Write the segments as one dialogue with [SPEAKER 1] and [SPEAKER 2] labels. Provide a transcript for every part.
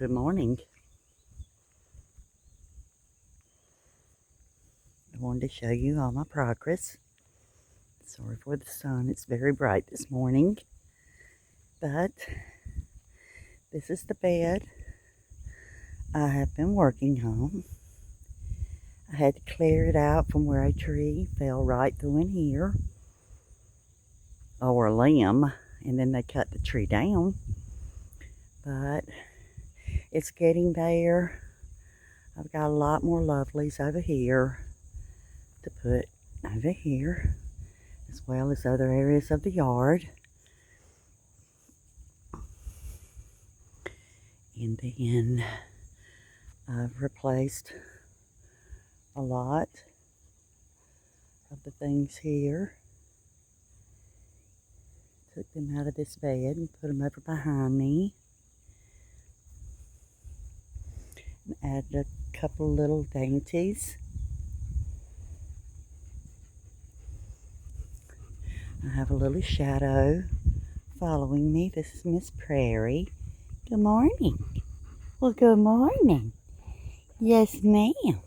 [SPEAKER 1] Good morning. I wanted to show you all my progress. Sorry for the sun, it's very bright this morning. But this is the bed I have been working on. I had to clear it out from where a tree fell right through in here, or a limb, and then they cut the tree down. But it's getting there. I've got a lot more lovelies over here to put over here, as well as other areas of the yard. And then I've replaced a lot of the things here. Took them out of this bed and put them over behind me. And added a couple little dainties. I have a little shadow following me. This is Miss Prairie. Good morning. Well, good morning. Yes, ma'am.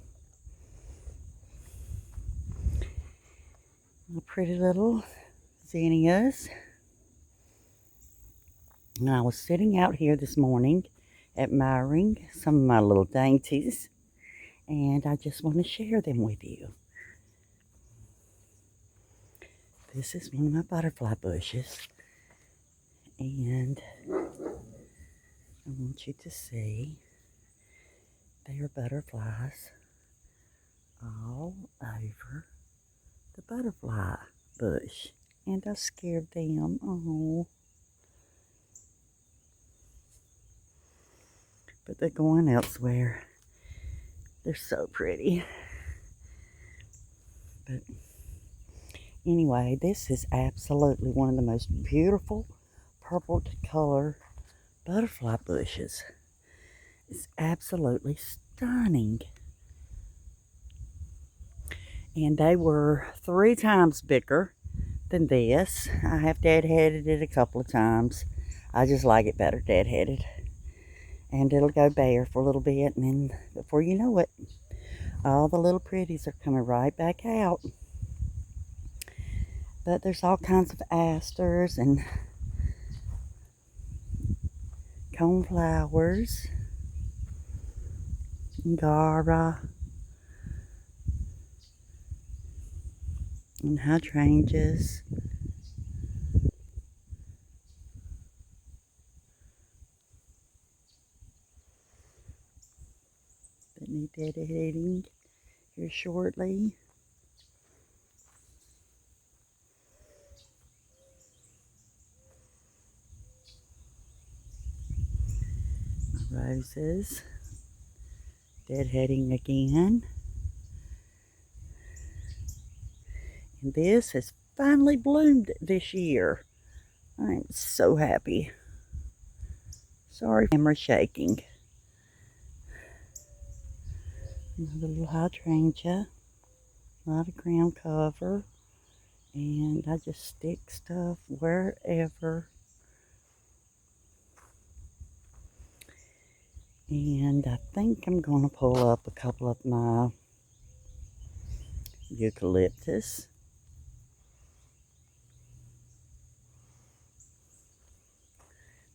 [SPEAKER 1] My pretty little zinnias. And I was sitting out here this morning admiring some of my little dainties, and I just want to share them with you. This is one of my butterfly bushes, and I want you to see there are butterflies all over the butterfly bush, and I scared them. Oh, but they're going elsewhere. They're so pretty. But anyway, this is absolutely one of the most beautiful purple color butterfly bushes. It's absolutely stunning. And they were 3 times bigger than this. I have deadheaded it a couple of times. I just like it better deadheaded. And it'll go bare for a little bit, and then before you know it, all the little pretties are coming right back out. But there's all kinds of asters and coneflowers, Gara, and hydrangeas. That need deadheading here shortly. My roses, deadheading again. And this has finally bloomed this year. I'm so happy. Sorry, camera shaking. Another little hydrangea, a lot of ground cover, and I just stick stuff wherever. And I think I'm going to pull up a couple of my eucalyptus.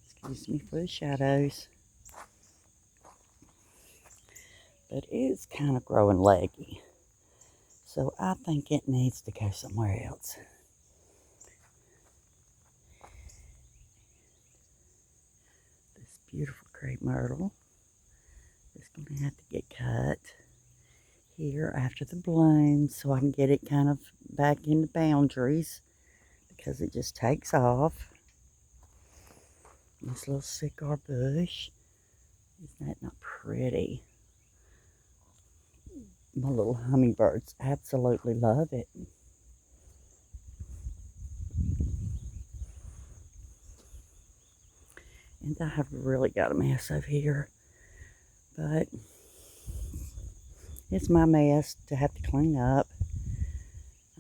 [SPEAKER 1] Excuse me for the shadows. But it's kind of growing leggy. So I think it needs to go somewhere else. This beautiful crepe myrtle is going to have to get cut here after the bloom so I can get it kind of back in the boundaries, because it just takes off. This little sycamore bush, isn't that not pretty? My little hummingbirds absolutely love it. And I have really got a mess over here, but it's my mess to have to clean up.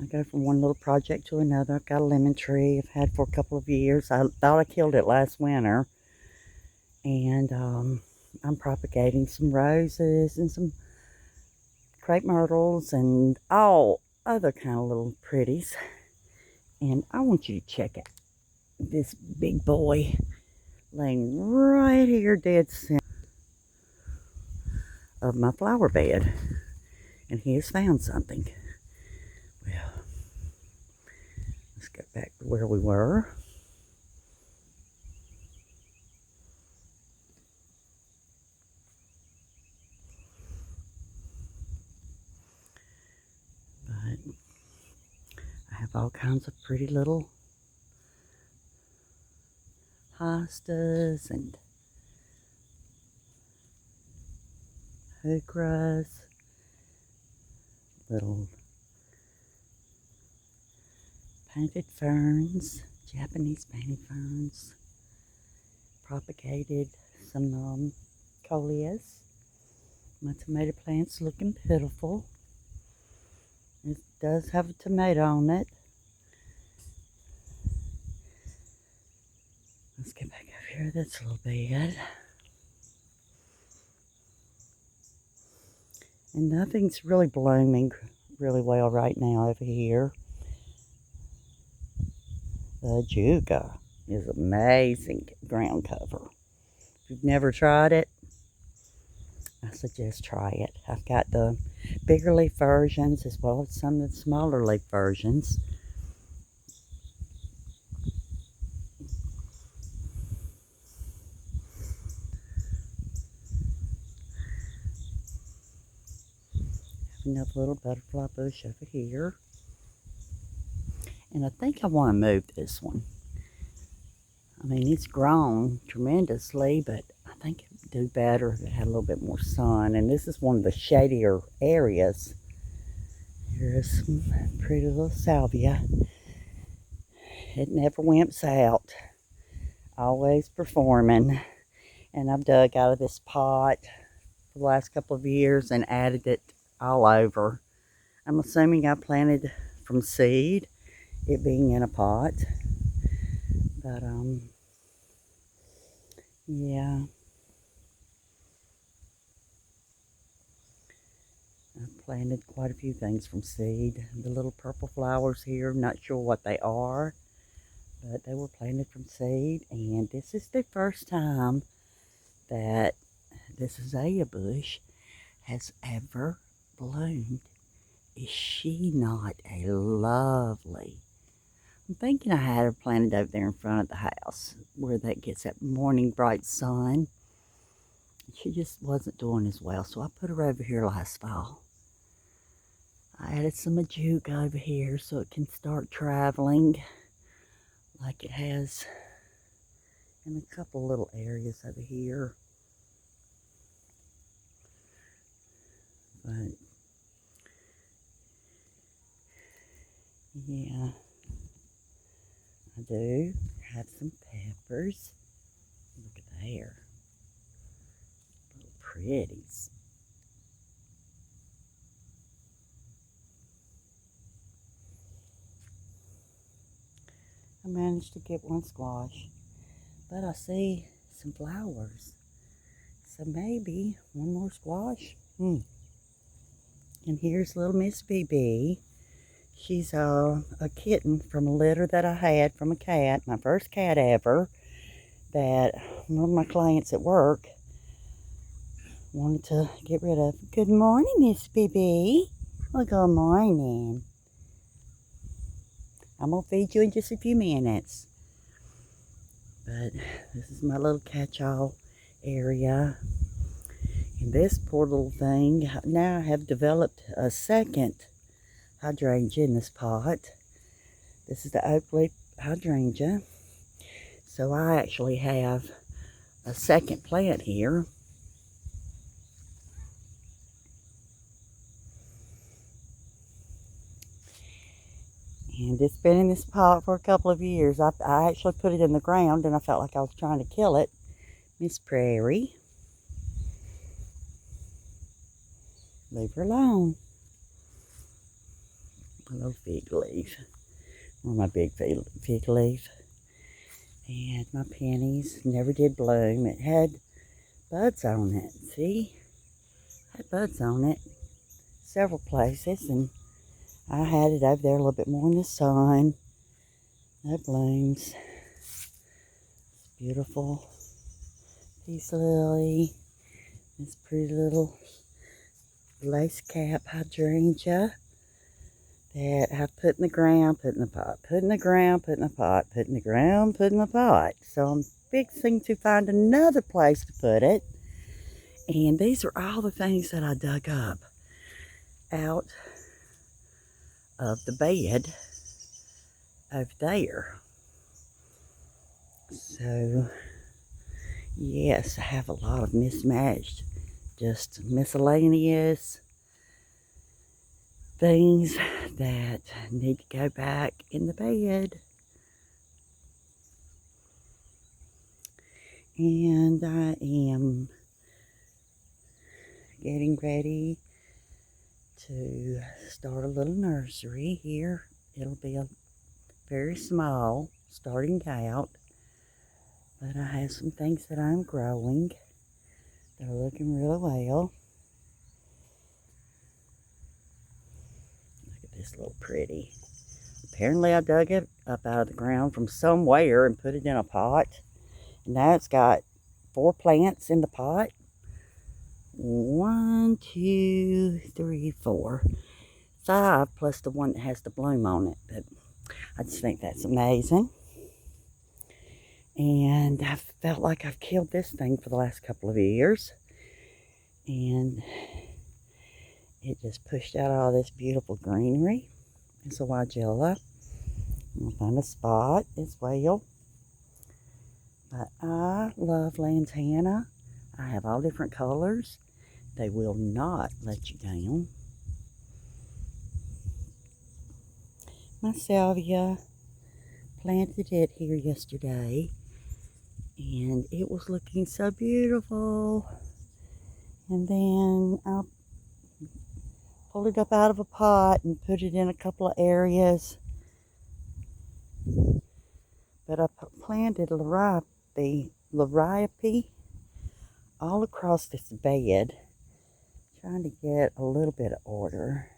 [SPEAKER 1] I go from one little project to another. I've got a lemon tree I've had for a couple of years. I thought I killed it last winter, and I'm propagating some roses and some crepe myrtles and all other kind of little pretties. And I want you to check out this big boy laying right here dead center of my flower bed. And he has found something. Well, let's go back to where we were. But I have all kinds of pretty little hostas and heuchras, little painted ferns, Japanese painted ferns, propagated some coleus. My tomato plant's looking pitiful. It does have a tomato on it. Let's get back over here. That's a little bad. And nothing's really blooming really well right now over here. The Juga is amazing ground cover. If you've never tried it, I suggest try it. I've got the bigger leaf versions as well as some of the smaller leaf versions. Another little butterfly bush over here. And I think I want to move this one. I mean, it's grown tremendously, but I think it would do better if it had a little bit more sun. And this is one of the shadier areas. Here's some pretty little salvia. It never wimps out. Always performing. And I've dug out of this pot for the last couple of years and added it all over. I'm assuming I planted from seed, it being in a pot. But yeah. I've planted quite a few things from seed. The little purple flowers here, not sure what they are, but they were planted from seed. And this is the first time that this azalea bush has ever bloomed. Is she not a lovely? I'm thinking I had her planted over there in front of the house where that gets that morning bright sun. She just wasn't doing as well, so I put her over here last fall. I added some majuga over here so it can start traveling like it has in a couple little areas over here. But yeah, I do have some peppers. Look at there. Little pretties. I managed to get one squash, but I see some flowers. So maybe one more squash. And here's little Miss BB. She's a kitten from a litter that I had from a cat, my first cat ever, that one of my clients at work wanted to get rid of. Good morning, Miss BB. Well, good morning. I'm going to feed you in just a few minutes. But this is my little catch-all area. And this poor little thing, now I have developed a second hydrangea in this pot. This is the oak leaf hydrangea. So I actually have a second plant here. And it's been in this pot for a couple of years. I actually put it in the ground and I felt like I was trying to kill it. Miss Prairie. Leave her alone. My little fig leaf. Or my big fig leaf. And my pennies never did bloom. It had buds on it. See? Had buds on it several places, and I had it over there a little bit more in the sun. That blooms. Beautiful peace lily. This pretty little lace cap hydrangea that I've put in the ground, put in the pot, put in the ground, put in the pot, put in the ground, put in the pot. So I'm fixing to find another place to put it. And these are all the things that I dug up out of the bed over there. So yes, I have a lot of mismatched, just miscellaneous things that need to go back in the bed. And I am getting ready to start a little nursery here. It'll be a very small starting out, but I have some things that I'm growing that are looking really well. Look at this little pretty. Apparently I dug it up out of the ground from somewhere and put it in a pot. And now it's got 4 plants in the pot. 1, 2, 3, 4. 5 plus the one that has the bloom on it. But I just think that's amazing. And I felt like I've killed this thing for the last couple of years. And it just pushed out all this beautiful greenery. It's a Weigela. I'll find a spot as well. But I love lantana. I have all different colors. They will not let you down. My salvia, planted it here yesterday, and it was looking so beautiful. And then I pulled it up out of a pot and put it in a couple of areas. But I planted liriope all across this bed, trying to get a little bit of order.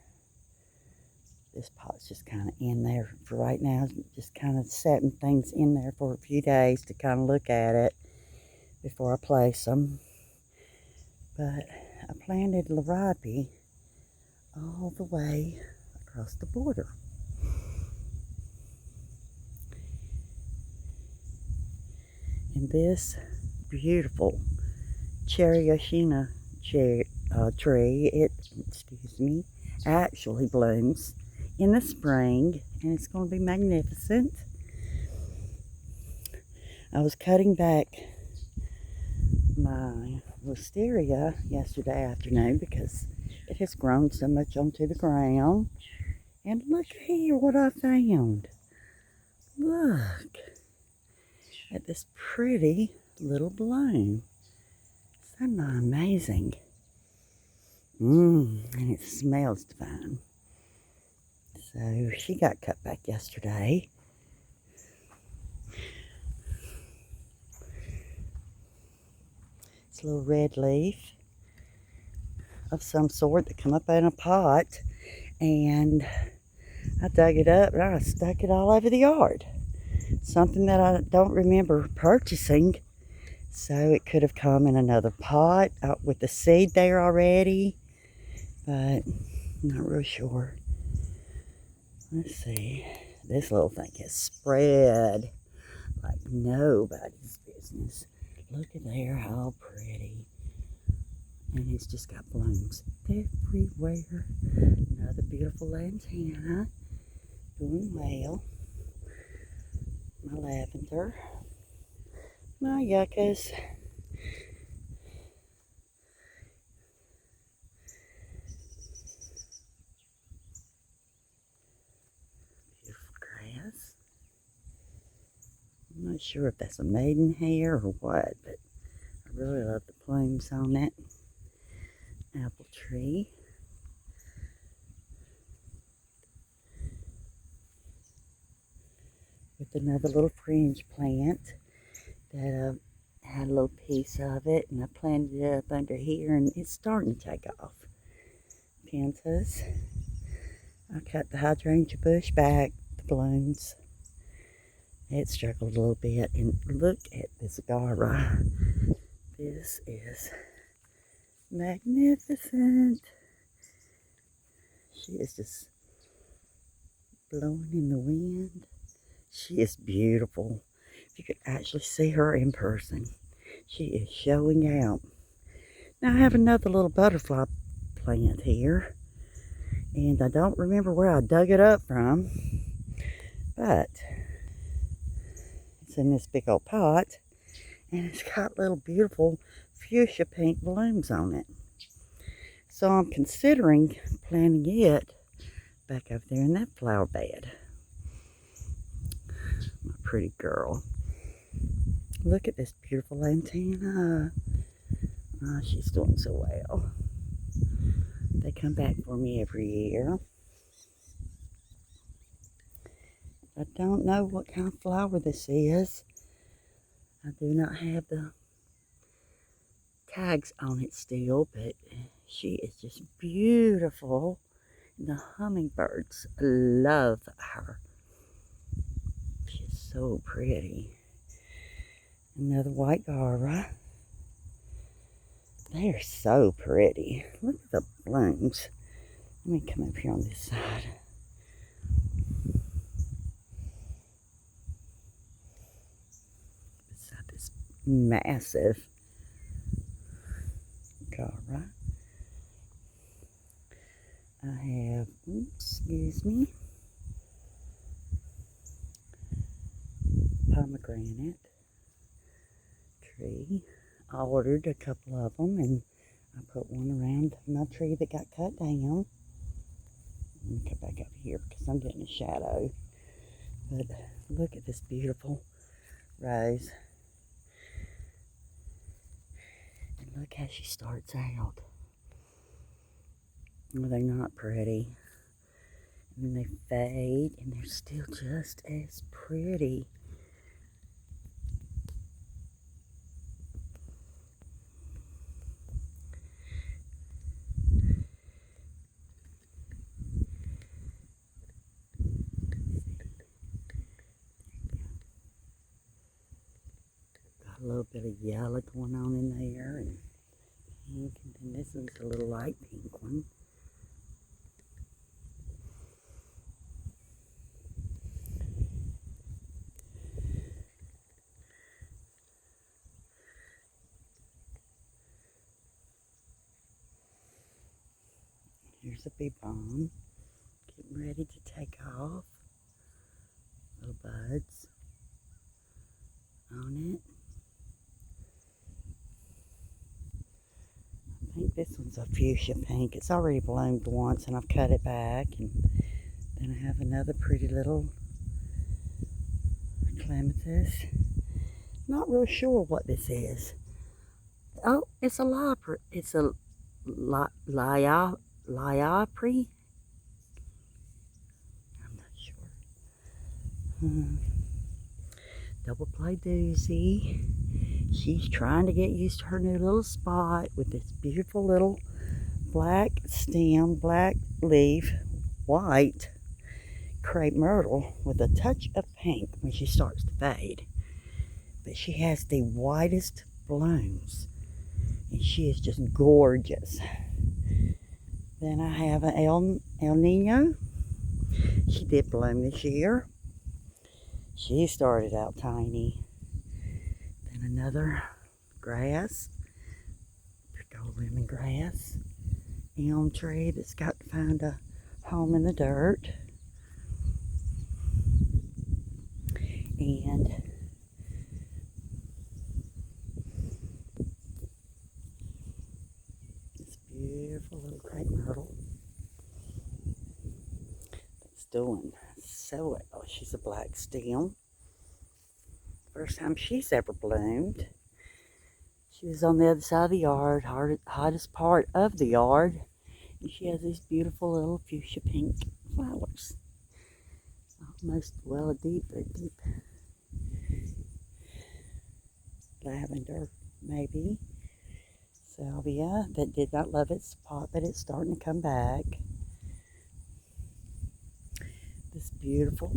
[SPEAKER 1] This pot's just kind of in there for right now, just kind of setting things in there for a few days to kind of look at it before I place them. But I planted liriope all the way across the border. And this beautiful cherry Oshina tree, actually blooms in the spring, and it's going to be magnificent. I was cutting back my wisteria yesterday afternoon because it has grown so much onto the ground. And look here what I found. Look at this pretty little bloom. Isn't that amazing? And it smells divine. So she got cut back yesterday. It's a little red leaf of some sort that come up in a pot, and I dug it up and I stuck it all over the yard. Something that I don't remember purchasing, so it could have come in another pot with the seed there already, but I'm not real sure. Let's see. This little thing has spread like nobody's business. Look at there, how pretty. And it's just got blooms everywhere. Another beautiful lantana. Doing well. My lavender. My yuccas. Beautiful grass. I'm not sure if that's a maidenhair or what, but I really love the plumes on that apple tree. With another little fringe plant that I had a little piece of it, and I planted it up under here, and it's starting to take off. Pentas. I cut the hydrangea bush back, the blooms. It struggled a little bit, and look at this Gara. This is magnificent. She is just blowing in the wind. She is beautiful. If you could actually see her in person, she is showing out. Now I have another little butterfly plant here, and I don't remember where I dug it up from, but it's in this big old pot, and it's got little beautiful fuchsia pink blooms on it. So I'm considering planting it back over there in that flower bed. My pretty girl. Look at this beautiful lantana. Oh, she's doing so well. They come back for me every year. I don't know what kind of flower this is. I do not have the tags on it still, but she is just beautiful. The hummingbirds love her. She's so pretty. Another white Gara. They are so pretty. Look at the blooms. Let me come up here on this side. Beside this massive Gara. I have, excuse me, pomegranate tree. I ordered a couple of them, and I put one around my tree that got cut down. Let me come back up here because I'm getting a shadow. But look at this beautiful rose. And look how she starts out. Well, they're not pretty. And then they fade, and they're still just as pretty. Got a little bit of yellow going on in there, and pink, and then this one's a little light pink one. Here's a bee balm, getting ready to take off. Little buds on it. I think this one's a fuchsia pink. It's already bloomed once, and I've cut it back. And then I have another pretty little clematis. Not real sure what this is. Oh, it's a liapri. It's a liapri. I'm not sure. Double play doozy. She's trying to get used to her new little spot with this beautiful little black stem, black leaf, white crepe myrtle with a touch of pink when she starts to fade. But she has the whitest blooms, and she is just gorgeous. Then I have an El Nino. She did bloom this year. She started out tiny. Then another grass, big old lemongrass, elm tree that's got to find a home in the dirt. And this beautiful little crepe myrtle that's doing so well. She's a black stem. First time she's ever bloomed. She was on the other side of the yard, hottest part of the yard. And she has these beautiful little fuchsia pink flowers. Almost, well, a deep. lavender, maybe. Salvia that did not love its pot, but it's starting to come back. This beautiful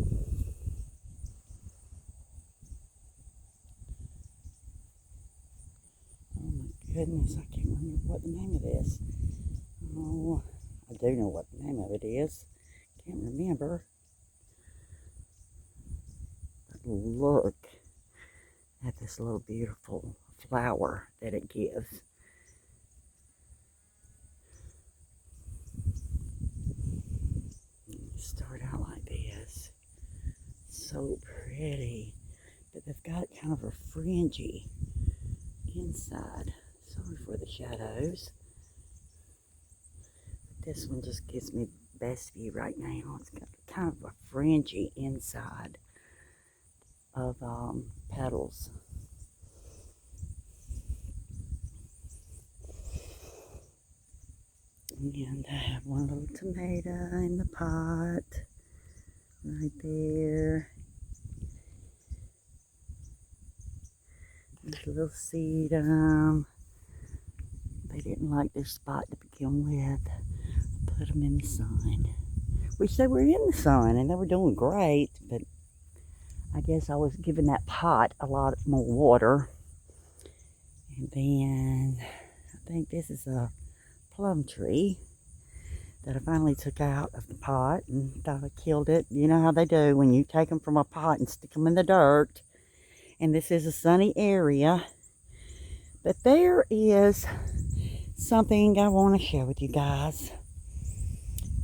[SPEAKER 1] oh my goodness, I can't remember what the name of this. Oh, I do know what the name of it is. Can't remember. But look at this little beautiful flower that it gives. Start out like this. So pretty. But they've got kind of a fringy inside. Sorry for the shadows. But this one just gives me the best view right now. It's got kind of a fringy inside of petals. And I have one little tomato in the pot right there. There's a little seed. They didn't like their spot to begin with. I put them in the sun, which they were in the sun and they were doing great, but I guess I was giving that pot a lot more water. And then I think this is a plum tree that I finally took out of the pot and thought I killed it. You know how they do when you take them from a pot and stick them in the dirt. And this is a sunny area. But there is something I want to share with you guys.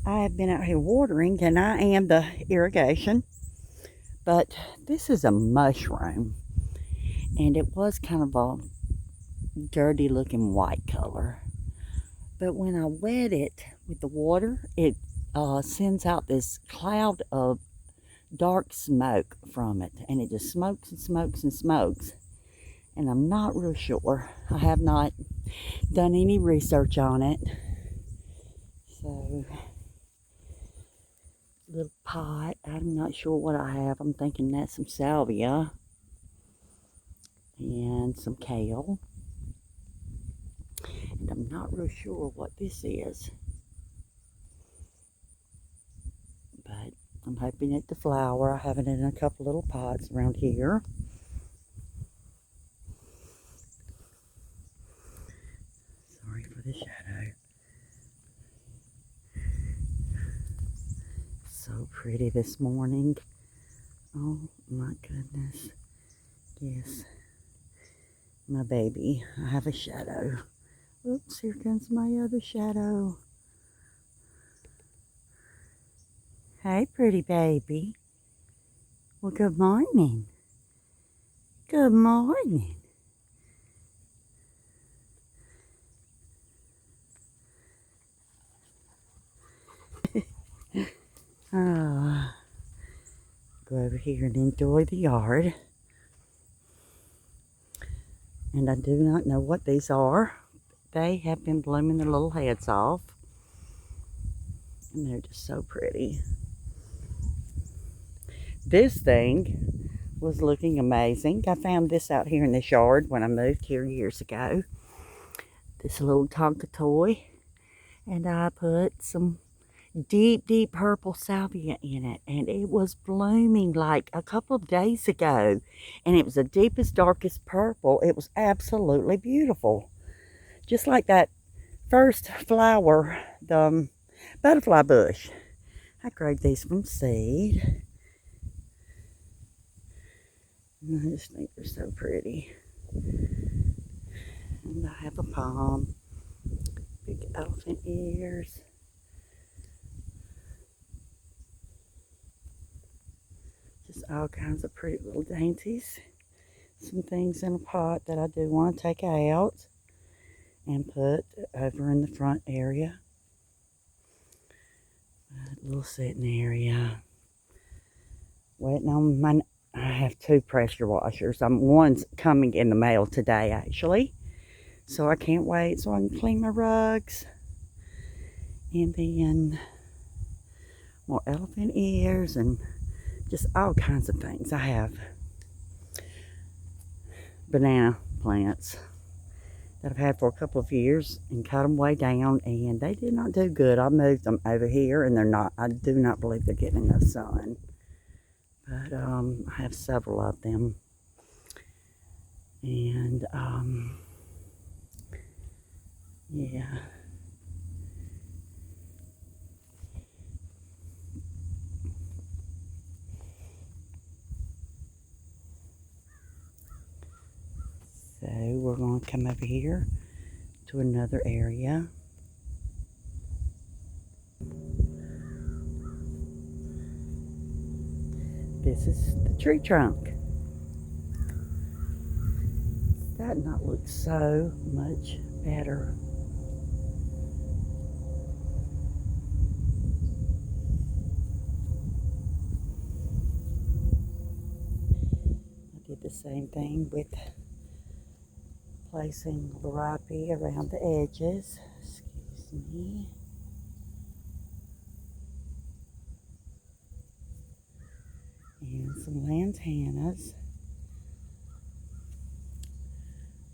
[SPEAKER 1] I have been out here watering and I am the irrigation. But this is a mushroom. And it was kind of a dirty looking white color. But when I wet it with the water, it sends out this cloud of dark smoke from it. And it just smokes and smokes and smokes. And I'm not real sure. I have not done any research on it. So, little pot. I'm not sure what I have. I'm thinking that's some salvia. And some kale. And I'm not real sure what this is. But I'm hoping it's the flower. I have it in a couple little pots around here. Sorry for the shadow. So pretty this morning. Oh my goodness. Yes. My baby. I have a shadow. Oops, here comes my other shadow. Hey, pretty baby. Well, good morning. Good morning. Oh, go over here and enjoy the yard. And I do not know what these are. They have been blooming their little heads off. And they're just so pretty. This thing was looking amazing. I found this out here in this yard when I moved here years ago. This little Tonka toy. And I put some deep, deep purple salvia in it. And it was blooming like a couple of days ago. And it was the deepest, darkest purple. It was absolutely beautiful. Just like that first flower, the butterfly bush. I growed these from seed. And I just think they're so pretty. And I have a palm. Big elephant ears. Just all kinds of pretty little dainties. Some things in a pot that I do want to take out and put over in the front area. A little sitting area. Waiting on my, I have 2 pressure washers. One's coming in the mail today actually. So I can't wait so I can clean my rugs. And then more elephant ears and just all kinds of things. I have banana plants that I've had for a couple of years and cut them way down, and they did not do good. I moved them over here, and I do not believe they're getting enough sun. But I have several of them. And yeah. So we're going to come over here to another area. This is the tree trunk. That not look so much better. I did the same thing with placing variety around the edges. Excuse me. And some lantanas.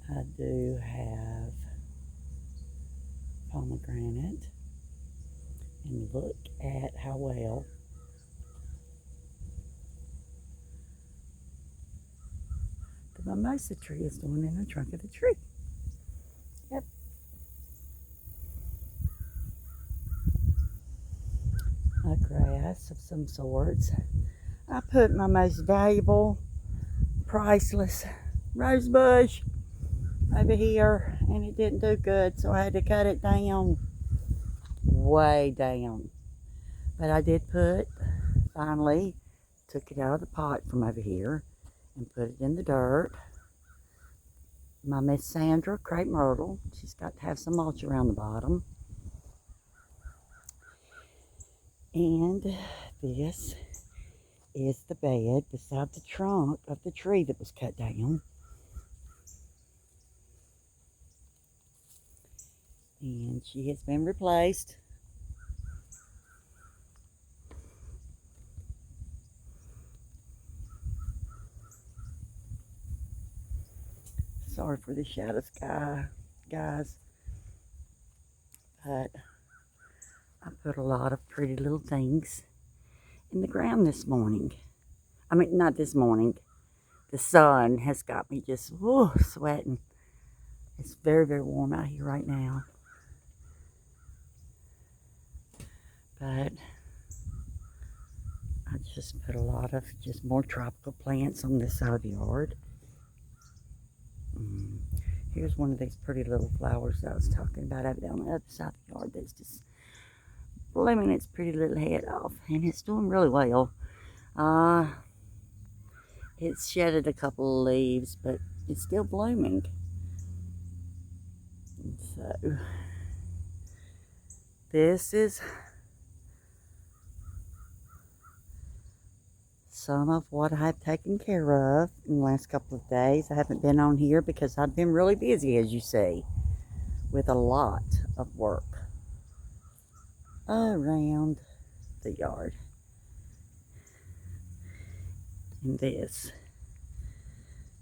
[SPEAKER 1] I do have pomegranate. And look at how well the mimosa tree is doing in the trunk of the tree. Yep. A grass of some sorts. I put my most valuable, priceless rose bush over here, and it didn't do good, so I had to cut it down, way down. But I did finally took it out of the pot from over here and put it in the dirt. My Miss Sandra crepe myrtle, she's got to have some mulch around the bottom. And this is the bed beside the trunk of the tree that was cut down. And she has been replaced. Sorry for the shadow sky, guys. But I put a lot of pretty little things in the ground this morning. I mean, not this morning. The sun has got me just sweating. It's very, very warm out here right now. But I just put a lot of just more tropical plants on this side of the yard. Here's one of these pretty little flowers that I was talking about over there on the other side of the yard that's just blooming its pretty little head off, and it's doing really well. It's shedded a couple of leaves, but it's still blooming. And so this is some of what I've taken care of in the last couple of days. I haven't been on here because I've been really busy, as you see, with a lot of work around the yard. In this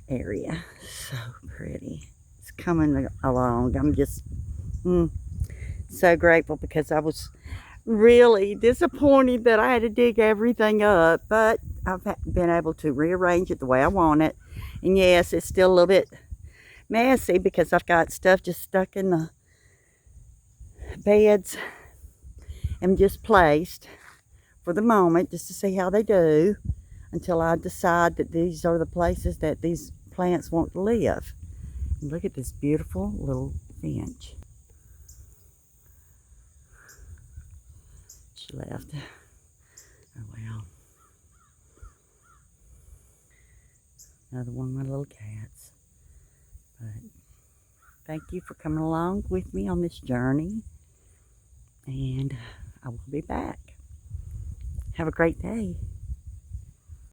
[SPEAKER 1] area, so pretty. It's coming along. I'm just so grateful, because I was really disappointed that I had to dig everything up, but I've been able to rearrange it the way I want it. And yes, it's still a little bit messy because I've got stuff just stuck in the beds and just placed for the moment, just to see how they do, until I decide that these are the places that these plants want to live. And look at this beautiful little finch. She left. Oh well. Another one of my little cats. But thank you for coming along with me on this journey. And I will be back. Have a great day.